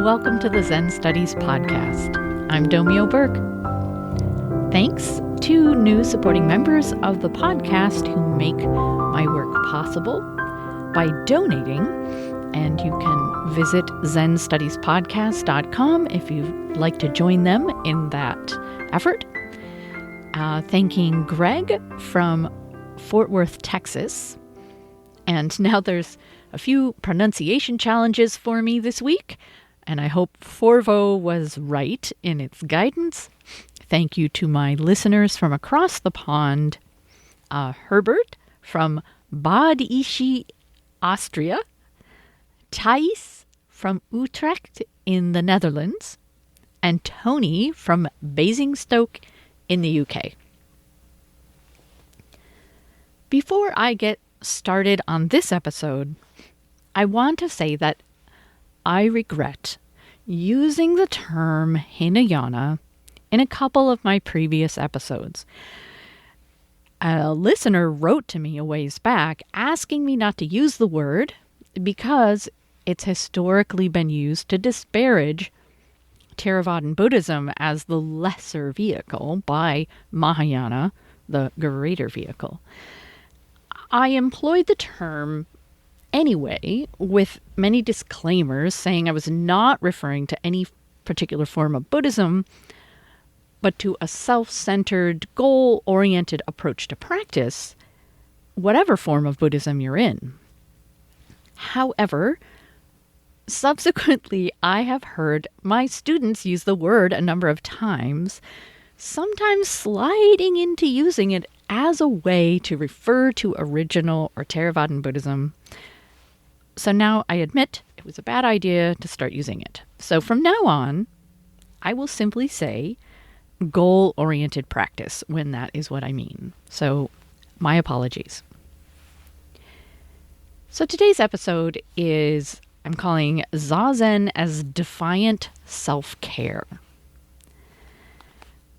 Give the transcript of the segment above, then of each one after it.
welcome to the Zen Studies podcast. I'm Domio Burke. Thanks to new supporting members of the podcast who make my work possible by donating, and you can visit zenstudiespodcast.com if you'd like to join them in that effort. Thanking Greg from Fort Worth, Texas. And now there's a few pronunciation challenges for me this week, and I hope Forvo was right in its guidance. Thank you to my listeners from across the pond, Herbert from Bad Ischl, Austria, Thais from Utrecht in the Netherlands, and Tony from Basingstoke in the UK. Before I get started on this episode, I want to say that I regret using the term Hinayana in a couple of my previous episodes. A listener wrote to me a ways back asking me not to use the word because it's historically been used to disparage Theravadan Buddhism as the lesser vehicle by Mahayana, the greater vehicle. I employed the term anyway, with many disclaimers saying I was not referring to any particular form of Buddhism, but to a self-centered, goal-oriented approach to practice, whatever form of Buddhism you're in. However, subsequently, I have heard my students use the word a number of times, sometimes sliding into using it as a way to refer to original or Theravadan Buddhism. So now I admit it was a bad idea to start using it. So from now on, I will simply say goal-oriented practice when that is what I mean. So my apologies. So today's episode is, I'm calling Zazen as Defiant Self-Care.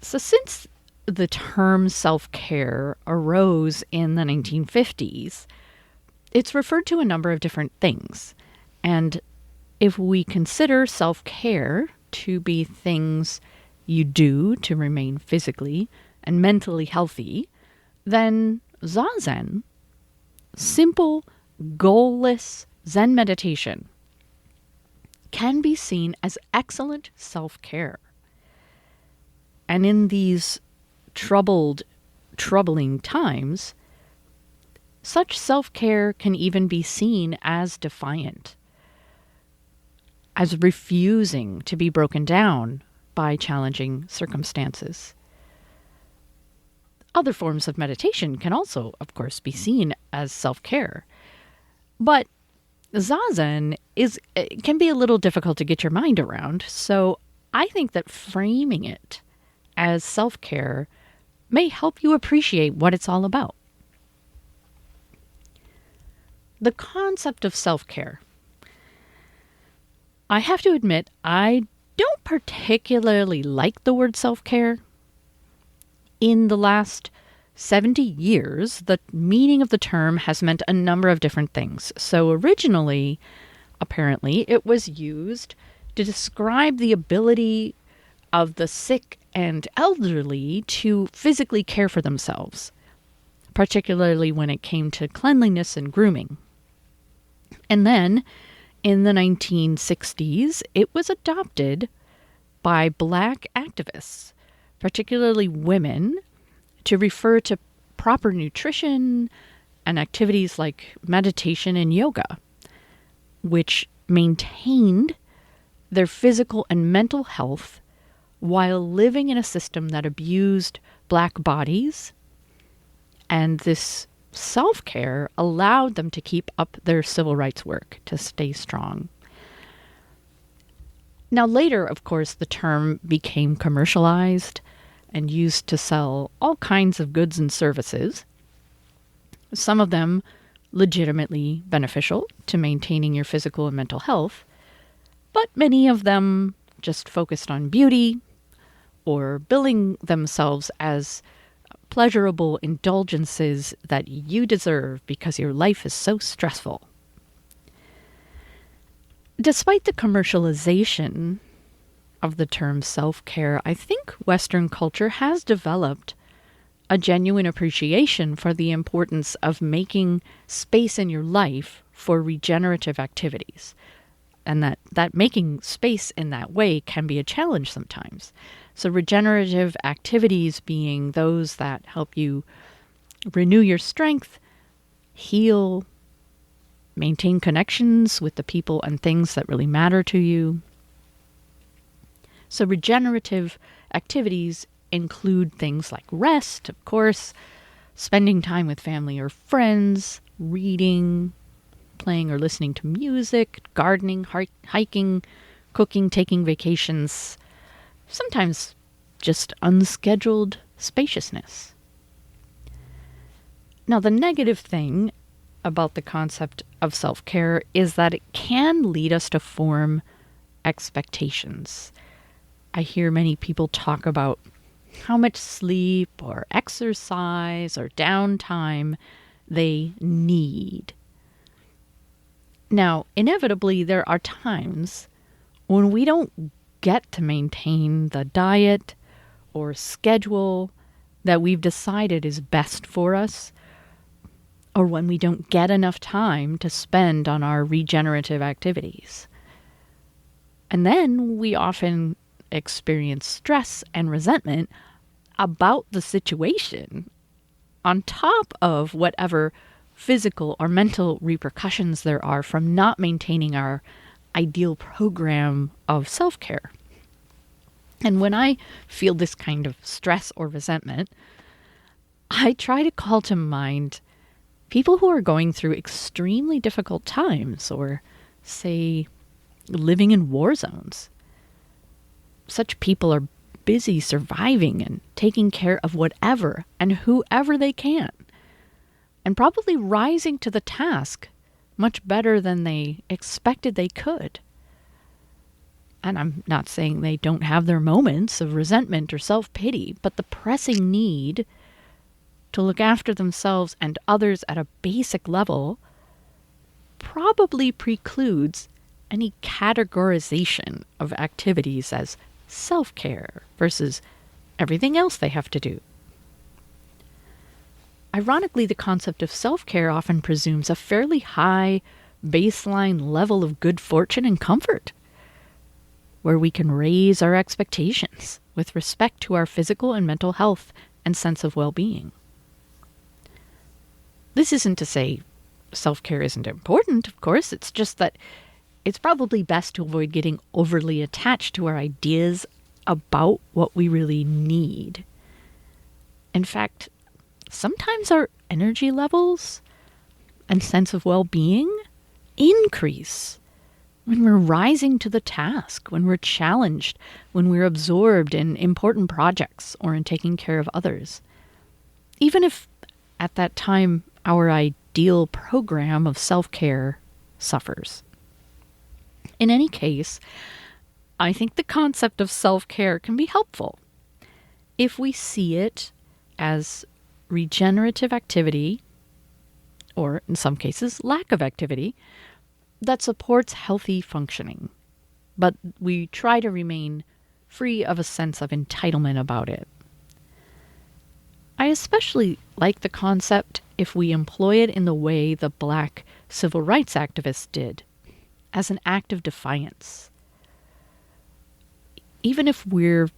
So since the term self-care arose in the 1950s, it's referred to a number of different things. And if we consider self-care to be things you do to remain physically and mentally healthy, then Zazen, simple, goalless Zen meditation, can be seen as excellent self-care. And in these troubling times, such self-care can even be seen as defiant, as refusing to be broken down by challenging circumstances. Other forms of meditation can also, of course, be seen as self-care. But Zazen can be a little difficult to get your mind around, so I think that framing it as self-care may help you appreciate what it's all about. The concept of self-care. I have to admit, I don't particularly like the word self-care. In the last 70 years, the meaning of the term has meant a number of different things. So originally, apparently, it was used to describe the ability of the sick and elderly to physically care for themselves, particularly when it came to cleanliness and grooming. And then, in the 1960s, it was adopted by Black activists, particularly women, to refer to proper nutrition and activities like meditation and yoga, which maintained their physical and mental health while living in a system that abused Black bodies. And this self-care allowed them to keep up their civil rights work, to stay strong. Now later, of course, the term became commercialized and used to sell all kinds of goods and services, some of them legitimately beneficial to maintaining your physical and mental health, but many of them just focused on beauty or billing themselves as pleasurable indulgences that you deserve because your life is so stressful. Despite the commercialization of the term self-care, I think Western culture has developed a genuine appreciation for the importance of making space in your life for regenerative activities. And that making space in that way can be a challenge sometimes. So regenerative activities being those that help you renew your strength, heal, maintain connections with the people and things that really matter to you. So regenerative activities include things like rest, of course, spending time with family or friends, reading, playing or listening to music, gardening, hiking, cooking, taking vacations, sometimes just unscheduled spaciousness. Now, the negative thing about the concept of self-care is that it can lead us to form expectations. I hear many people talk about how much sleep or exercise or downtime they need. Now, inevitably, there are times when we don't get to maintain the diet or schedule that we've decided is best for us, or when we don't get enough time to spend on our regenerative activities. And then we often experience stress and resentment about the situation on top of whatever physical or mental repercussions there are from not maintaining our ideal program of self-care. And when I feel this kind of stress or resentment, I try to call to mind people who are going through extremely difficult times or, say, living in war zones. Such people are busy surviving and taking care of whatever and whoever they can, and probably rising to the task much better than they expected they could. And I'm not saying they don't have their moments of resentment or self-pity, but the pressing need to look after themselves and others at a basic level probably precludes any categorization of activities as self-care versus everything else they have to do. Ironically, the concept of self-care often presumes a fairly high baseline level of good fortune and comfort, where we can raise our expectations with respect to our physical and mental health and sense of well-being. This isn't to say self-care isn't important, of course. It's just that it's probably best to avoid getting overly attached to our ideas about what we really need. In fact, sometimes our energy levels and sense of well-being increase when we're rising to the task, when we're challenged, when we're absorbed in important projects or in taking care of others. Even if at that time our ideal program of self-care suffers. In any case, I think the concept of self-care can be helpful if we see it as regenerative activity, or in some cases, lack of activity, that supports healthy functioning. But we try to remain free of a sense of entitlement about it. I especially like the concept if we employ it in the way the Black civil rights activists did, as an act of defiance. Even if we're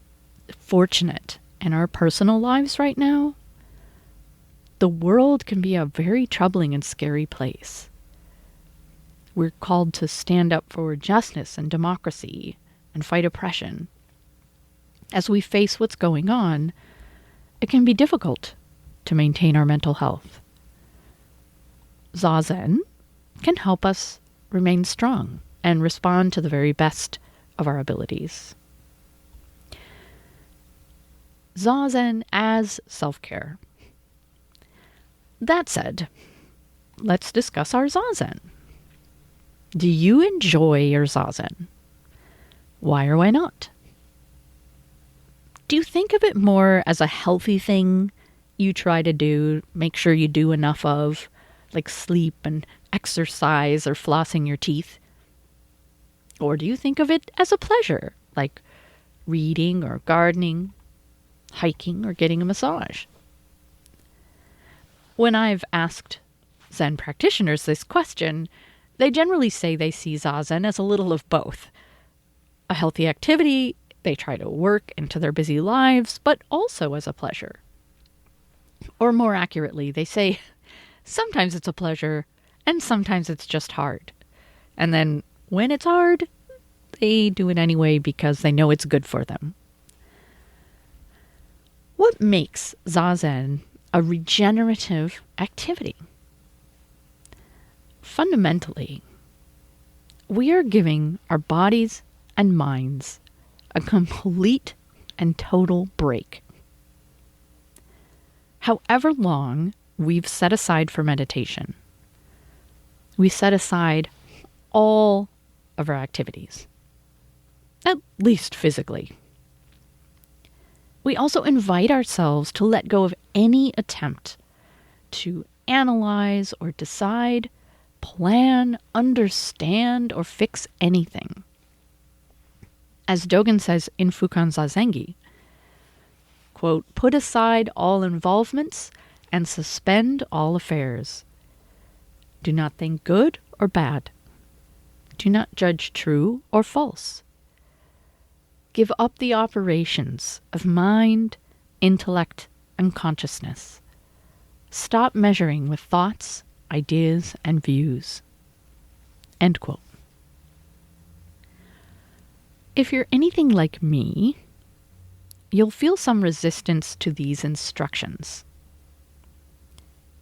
fortunate in our personal lives right now, the world can be a very troubling and scary place. We're called to stand up for justice and democracy and fight oppression. As we face what's going on, it can be difficult to maintain our mental health. Zazen can help us remain strong and respond to the very best of our abilities. Zazen as self-care. That said, let's discuss our Zazen. Do you enjoy your Zazen? Why or why not? Do you think of it more as a healthy thing you try to do, make sure you do enough of, like sleep and exercise or flossing your teeth? Or do you think of it as a pleasure, like reading or gardening, hiking or getting a massage? When I've asked Zen practitioners this question, they generally say they see Zazen as a little of both. A healthy activity they try to work into their busy lives, but also as a pleasure. Or more accurately, they say sometimes it's a pleasure and sometimes it's just hard. And then when it's hard, they do it anyway because they know it's good for them. What makes Zazen a regenerative activity? Fundamentally, we are giving our bodies and minds a complete and total break. However long we've set aside for meditation, we set aside all of our activities, at least physically. We also invite ourselves to let go of any attempt to analyze or decide, plan, understand, or fix anything. As Dogen says in Fukan Zazengi, quote, "Put aside all involvements and suspend all affairs. Do not think good or bad. Do not judge true or false. Give up the operations of mind, intellect, and consciousness. Stop measuring with thoughts, ideas, and views." End quote. If you're anything like me, you'll feel some resistance to these instructions.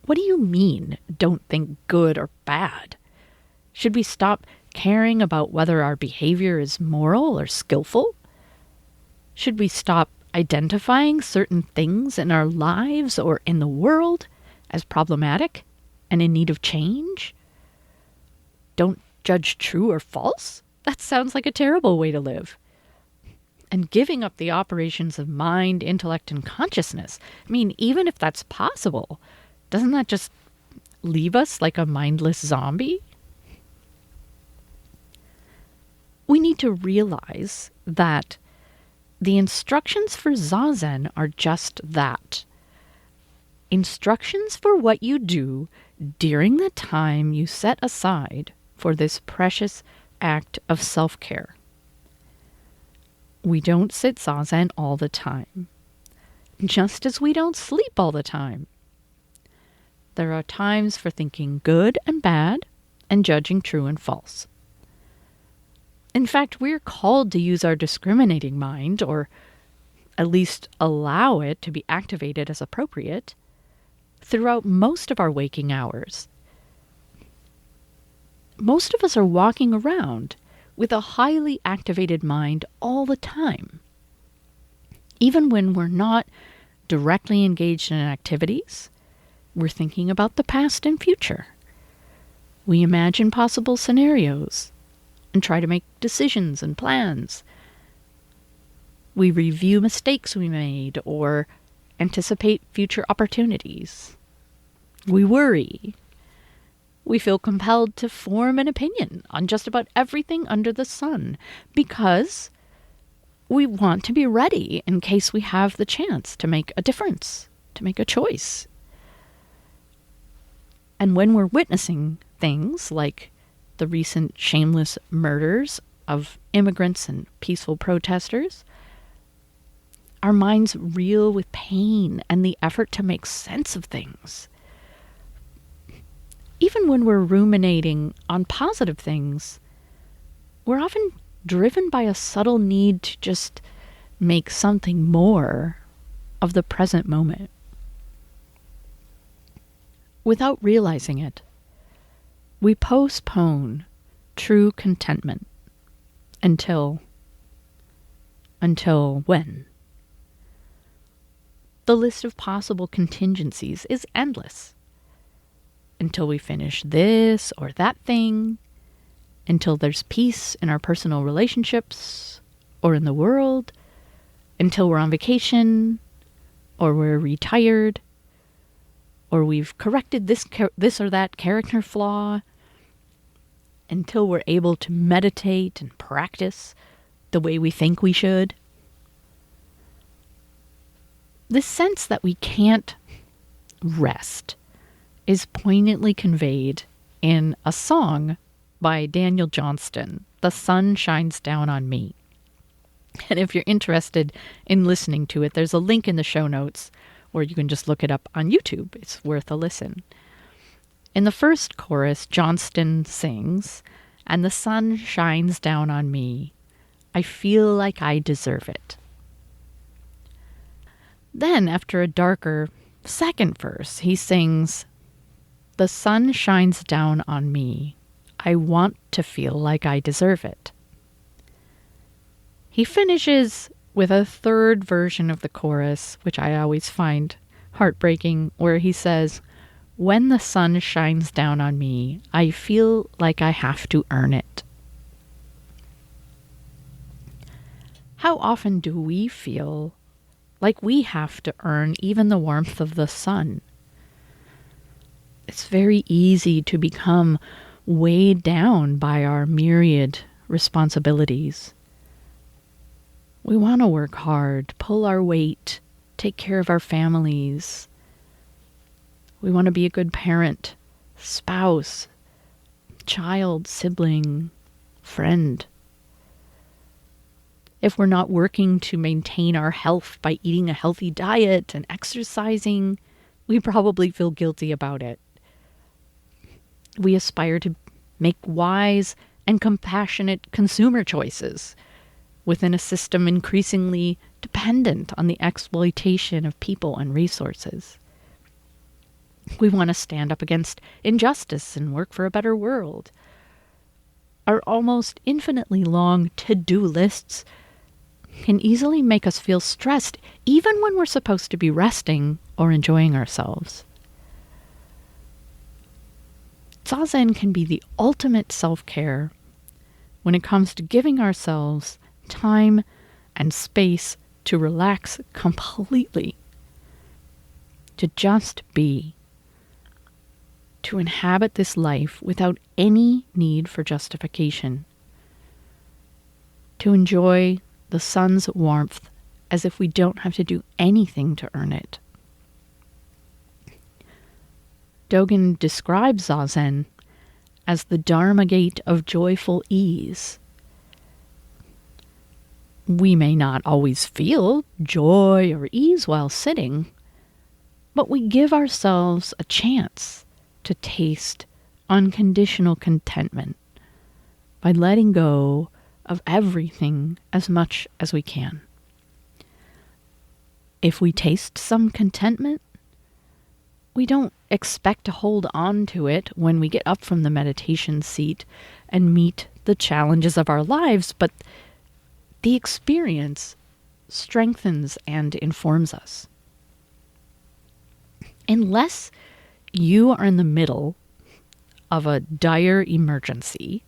What do you mean, don't think good or bad? Should we stop caring about whether our behavior is moral or skillful? Should we stop identifying certain things in our lives or in the world as problematic and in need of change? Don't judge true or false? That sounds like a terrible way to live. And giving up the operations of mind, intellect, and consciousness, I mean, even if that's possible, doesn't that just leave us like a mindless zombie? We need to realize that the instructions for Zazen are just that. Instructions for what you do during the time you set aside for this precious act of self-care. We don't sit Zazen all the time, just as we don't sleep all the time. There are times for thinking good and bad and judging true and false. In fact, we're called to use our discriminating mind, or at least allow it to be activated as appropriate, throughout most of our waking hours. Most of us are walking around with a highly activated mind all the time. Even when we're not directly engaged in activities, we're thinking about the past and future. We imagine possible scenarios and try to make decisions and plans. We review mistakes we made or anticipate future opportunities. We worry. We feel compelled to form an opinion on just about everything under the sun because we want to be ready in case we have the chance to make a difference, to make a choice. And when we're witnessing things like the recent shameless murders of immigrants and peaceful protesters, our minds reel with pain and the effort to make sense of things. Even when we're ruminating on positive things, we're often driven by a subtle need to just make something more of the present moment. Without realizing it, we postpone true contentment until when? The list of possible contingencies is endless. Until we finish this or that thing, until there's peace in our personal relationships or in the world, until we're on vacation or we're retired or we've corrected this or that character flaw. until we're able to meditate and practice the way we think we should. This sense that we can't rest is poignantly conveyed in a song by Daniel Johnston, "The Sun Shines Down on Me." And if you're interested in listening to it, there's a link in the show notes, or you can just look it up on YouTube. It's worth a listen. In the first chorus, Johnston sings, "And the sun shines down on me. I feel like I deserve it." Then, after a darker second verse, he sings, "The sun shines down on me. I want to feel like I deserve it." He finishes with a third version of the chorus, which I always find heartbreaking, where he says, "When the sun shines down on me, I feel like I have to earn it." How often do we feel like we have to earn even the warmth of the sun? It's very easy to become weighed down by our myriad responsibilities. We want to work hard, pull our weight, take care of our families. We want to be a good parent, spouse, child, sibling, friend. If we're not working to maintain our health by eating a healthy diet and exercising, we probably feel guilty about it. We aspire to make wise and compassionate consumer choices within a system increasingly dependent on the exploitation of people and resources. We want to stand up against injustice and work for a better world. Our almost infinitely long to-do lists can easily make us feel stressed, even when we're supposed to be resting or enjoying ourselves. Zazen can be the ultimate self-care when it comes to giving ourselves time and space to relax completely, to just be, to inhabit this life without any need for justification, to enjoy the sun's warmth as if we don't have to do anything to earn it. Dogen describes Zazen as the Dharma gate of joyful ease. We may not always feel joy or ease while sitting, but we give ourselves a chance to taste unconditional contentment by letting go of everything as much as we can. If we taste some contentment, we don't expect to hold on to it when we get up from the meditation seat and meet the challenges of our lives, but the experience strengthens and informs us. Unless you are in the middle of a dire emergency,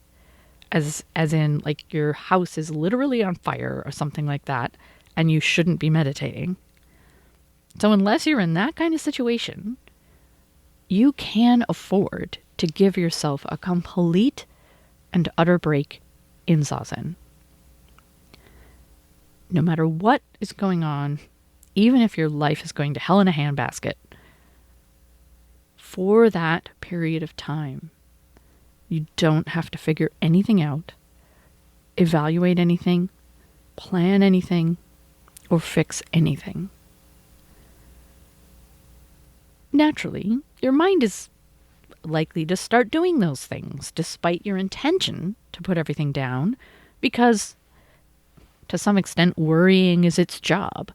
as in like your house is literally on fire or something like that, and you shouldn't be meditating. So unless you're in that kind of situation, you can afford to give yourself a complete and utter break in Zazen. No matter what is going on, even if your life is going to hell in a handbasket, for that period of time, you don't have to figure anything out, evaluate anything, plan anything, or fix anything. Naturally, your mind is likely to start doing those things despite your intention to put everything down, because to some extent, worrying is its job.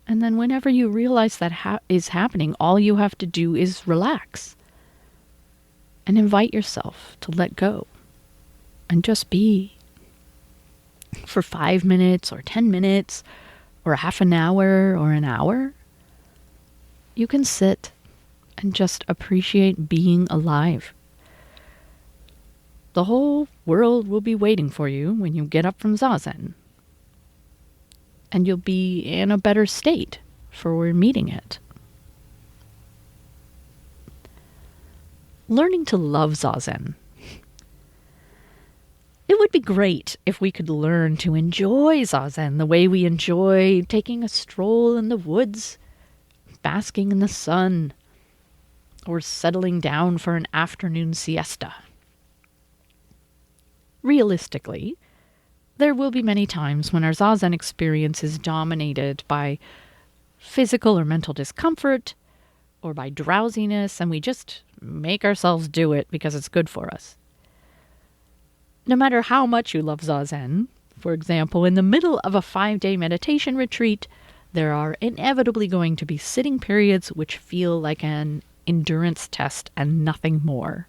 And then whenever you realize that is happening, all you have to do is relax and invite yourself to let go and just be for 5 minutes or 10 minutes or half an hour or an hour. You can sit and just appreciate being alive. The whole world will be waiting for you when you get up from Zazen. And you'll be in a better state for meeting it. Learning to love Zazen It would be great if we could learn to enjoy Zazen the way we enjoy taking a stroll in the woods, basking in the sun, or settling down for an afternoon siesta. Realistically, there will be many times when our Zazen experience is dominated by physical or mental discomfort or by drowsiness, and we just make ourselves do it because it's good for us. No matter how much you love Zazen, for example, in the middle of a 5-day meditation retreat, there are inevitably going to be sitting periods which feel like an endurance test and nothing more.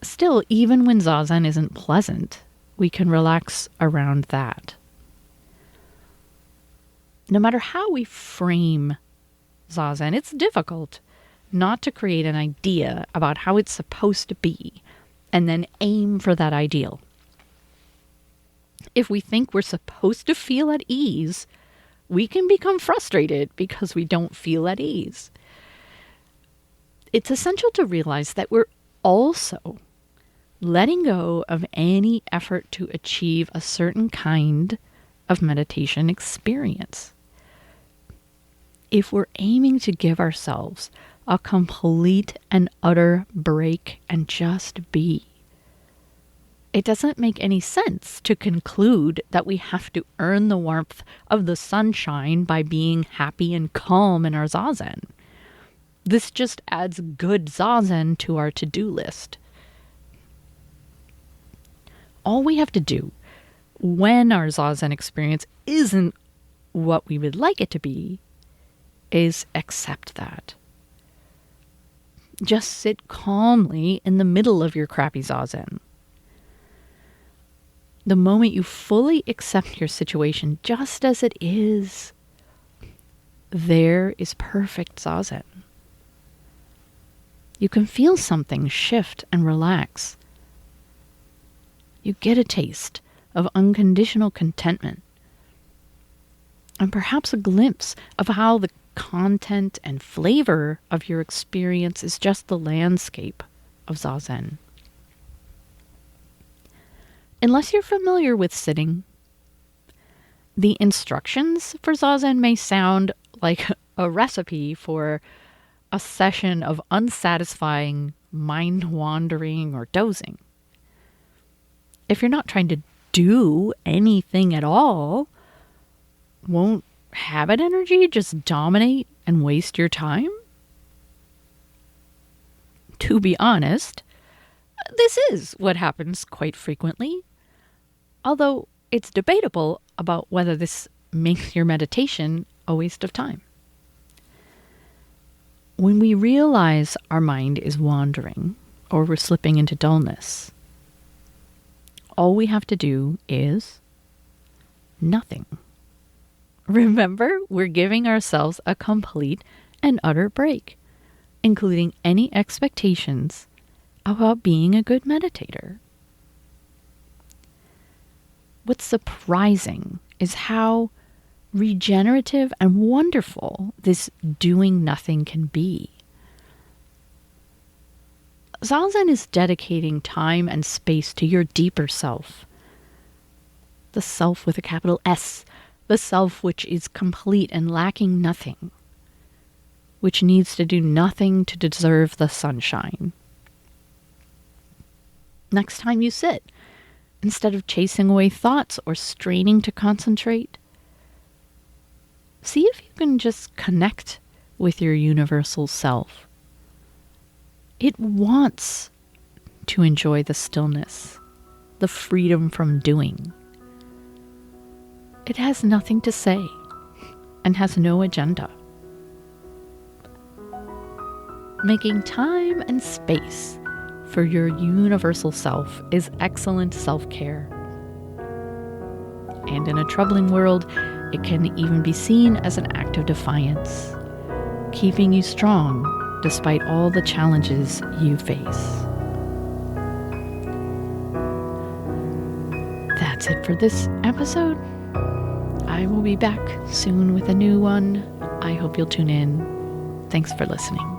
Still, even when Zazen isn't pleasant, we can relax around that. No matter how we frame Zazen, it's difficult not to create an idea about how it's supposed to be and then aim for that ideal. If we think we're supposed to feel at ease, we can become frustrated because we don't feel at ease. It's essential to realize that we're also letting go of any effort to achieve a certain kind of meditation experience. If we're aiming to give ourselves a complete and utter break and just be, it doesn't make any sense to conclude that we have to earn the warmth of the sunshine by being happy and calm in our Zazen. This just adds good Zazen to our to-do list. All we have to do when our Zazen experience isn't what we would like it to be is accept that. Just sit calmly in the middle of your crappy Zazen. The moment you fully accept your situation just as it is, there is perfect Zazen. You can feel something shift and relax. You get a taste of unconditional contentment, and perhaps a glimpse of how the content and flavor of your experience is just the landscape of Zazen. Unless you're familiar with sitting, the instructions for Zazen may sound like a recipe for a session of unsatisfying mind wandering or dozing. If you're not trying to do anything at all, won't habit energy just dominate and waste your time? To be honest, this is what happens quite frequently, although it's debatable about whether this makes your meditation a waste of time. When we realize our mind is wandering or we're slipping into dullness, all we have to do is nothing. Remember, we're giving ourselves a complete and utter break, including any expectations about being a good meditator. What's surprising is how regenerative and wonderful this doing nothing can be. Zazen is dedicating time and space to your deeper self. The self with a capital S, the self which is complete and lacking nothing, which needs to do nothing to deserve the sunshine. Next time you sit, instead of chasing away thoughts or straining to concentrate, see if you can just connect with your universal self. It wants to enjoy the stillness, the freedom from doing. It has nothing to say and has no agenda. Making time and space for your universal self is excellent self-care. And in a troubling world, it can even be seen as an act of defiance, keeping you strong despite all the challenges you face. That's it for this episode. I will be back soon with a new one. I hope you'll tune in. Thanks for listening.